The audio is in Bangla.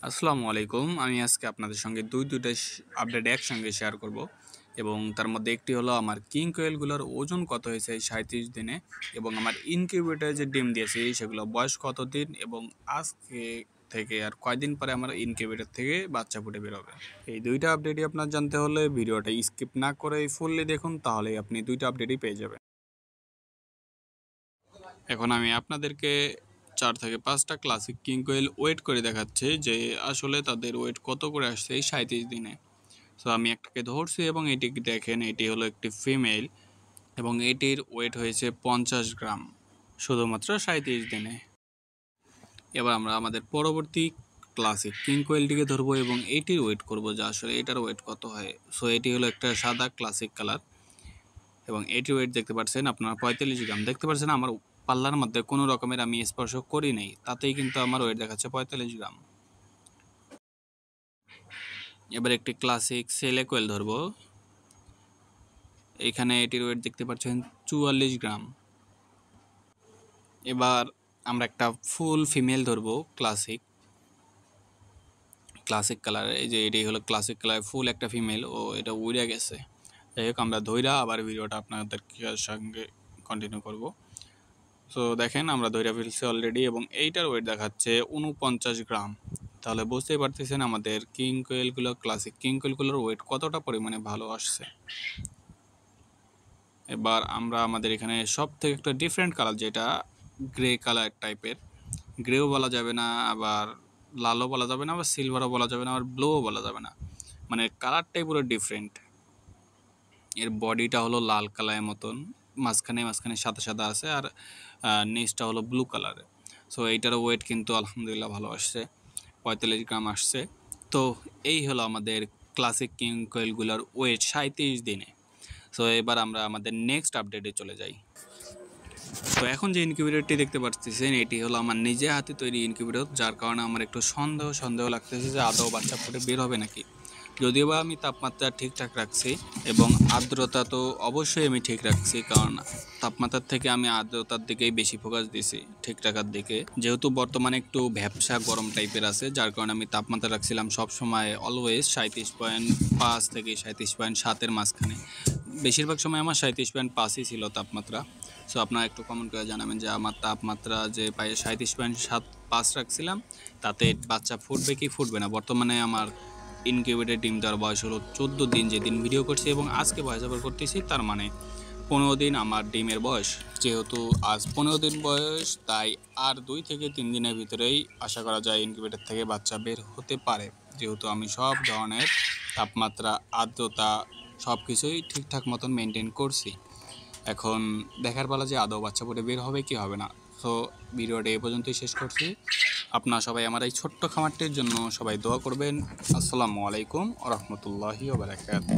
আসসালামু আলাইকুম। আমি আজকে আপনাদের সঙ্গে দুইটা আপডেট একসঙ্গে শেয়ার করব এবং তার মধ্যে একটি হলো আমার কিং কোয়েলগুলোর ওজন কত হয়েছে এই 37 দিনে এবং আমার ইনকিউবেটরে যে ডিম দিয়েছি সেগুলো বয়স কতদিন এবং আজকে থেকে আর কয়দিন পরে আমার ইনকিউবেটর থেকে বাচ্চা ফুটে বেরোবে। এই দুইটা আপডেটই আপনার জানতে হলে ভিডিওটা স্কিপ না করে ফুললি দেখুন, তাহলেই আপনি দুইটা আপডেটই পেয়ে যাবেন। এখন আমি আপনাদেরকে 4 থেকে 5টা ক্লাসিক কিং কোয়েল ওয়েট করে দেখাচ্ছি যে আসলে তাদের ওয়েট কত করে আসছে এই 37 দিনে। সো আমি একটাকে ধরছি এবং এটি দেখেন, এটি হলো একটি ফিমেল এবং এটির ওয়েট হয়েছে 50 গ্রাম শুধুমাত্র 37 দিনে। এবার আমরা আমাদের পরবর্তী ক্লাসিক কিং কোয়েলটিকে ধরবো এবং এটির ওয়েট করব যে আসলে এটার ওয়েট কত হয়। সো এটি হলো একটা সাদা ক্লাসিক কালার এবং এটির ওয়েট দেখতে পাচ্ছেন আপনারা 45 গ্রাম। দেখতে পাচ্ছেন আমার পাল্লার মধ্যে কোনো রকমের আমি স্পর্শ করি নাই, তাতেই কিন্তু আমার ওয়েট দেখাচ্ছে 45 গ্রাম। এবার একটি ক্লাসিক সেলে কোয়েল ধরবো। এখানে এটির ওয়েট দেখতে পাচ্ছেন 44 গ্রাম। এবার আমরা একটা ফুল ফিমেল ধরবো ক্লাসিক কালার। এই যে এটি হলো ক্লাসিক কালার ফুল একটা ফিমেল, ও এটা উড়ে গেছে। যাই হোক, আমরা ধইরা আবার ভিডিওটা আপনাদের সঙ্গে কন্টিনিউ করব। সো দেখেন আমরা ধইরা ফেলছি অলরেডি এবং এইটার ওয়েট দেখাচ্ছে 49 গ্রাম। তাহলে বুঝতেই পারতেছেন আমাদের কিং কোয়েলগুলো, ক্লাসিক কিং কোয়েলগুলোর ওয়েট কতটা পরিমাণে ভালো আসছে। এবার আমরা আমাদের এখানে সব থেকে একটা ডিফারেন্ট কালার, যেটা গ্রে কালার টাইপের, গ্রেও বলা যাবে না, আবার লালও বলা যাবে না, আবার সিলভারও বলা যাবে না, আবার ব্লুও বলা যাবে না, মানে কালারটাই পুরো ডিফারেন্ট। এর বডিটা হলো লাল কালারের মতন, মাঝখানে সাদা সাদা আছে, আর নিচটা হলো ব্লু কালারের। সো এইটারও ওয়েট কিন্তু আলহামদুলিল্লাহ ভালো আসছে, 45 গ্রাম আসছে। তো এই হলো আমাদের ক্লাসিক কিং কোয়েলগুলোর ওয়েট 37 দিনে। সো এবার আমরা আমাদের নেক্সট আপডেটে চলে যাই। তো এখন যে ইনকিউবেটরটি দেখতে পাচ্ছেন এটি হলো আমার নিজে হাতে তৈরি ইনকিউবেটর, যার কারণে আমার একটু সন্দেহ লাগতেছে যে আদৌ বাচ্চা ফুটে বের হবে নাকি। যদিও বা আমি তাপমাত্রা ঠিকঠাক রাখছি এবং আর্দ্রতা তো অবশ্যই আমি ঠিক রাখছি, কারণ তাপমাত্রার থেকে আমি আর্দ্রতার দিকেই বেশি ফোকাস দিছি, ঠিক রাখার দিকে। যেহেতু বর্তমানে একটু ভ্যাপসা গরম টাইপের আছে, যার কারণে আমি তাপমাত্রা রাখছিলাম সবসময় অলওয়েজ 37.5 থেকে 37.7-এর মাঝখানে। বেশিরভাগ সময় আমার 37.5-ই ছিল তাপমাত্রা। সো আপনারা একটু কমেন্ট করে জানাবেন যে আমার তাপমাত্রা যে 37.75 রাখছিলাম তাতে বাচ্চা ফুটবে কি ফুটবে না। বর্তমানে আমার ইনকিউবেটর ডিম দেওয়ার বয়স হলো 14 দিন, যেদিন ভিডিও করছি, এবং আজকে ভয়েস ওভার করতেছি, তার মানে 15 দিন আমার ডিমের বয়স। যেহেতু আজ 15 দিন বয়স, তাই আর 2 থেকে 3 দিনের ভিতরেই আশা করা যায় ইনকিউবেটর থেকে বাচ্চা বের হতে পারে, যেহেতু আমি সব ধরনের তাপমাত্রা, আর্দ্রতা সব কিছুই ঠিকঠাক মতন মেনটেন করছি। এখন দেখার পালা যে আদৌ বাচ্চা ফুটে বের হবে কি হবে না। সো ভিডিওটা এ পর্যন্তই শেষ করছি। আপনারা সবাই আমার এই ছোট্ট খামারটির জন্য সবাই দোয়া করবেন। আসসালামু আলাইকুম ওয়া রাহমাতুল্লাহি ওয়া বারাকাতুহু।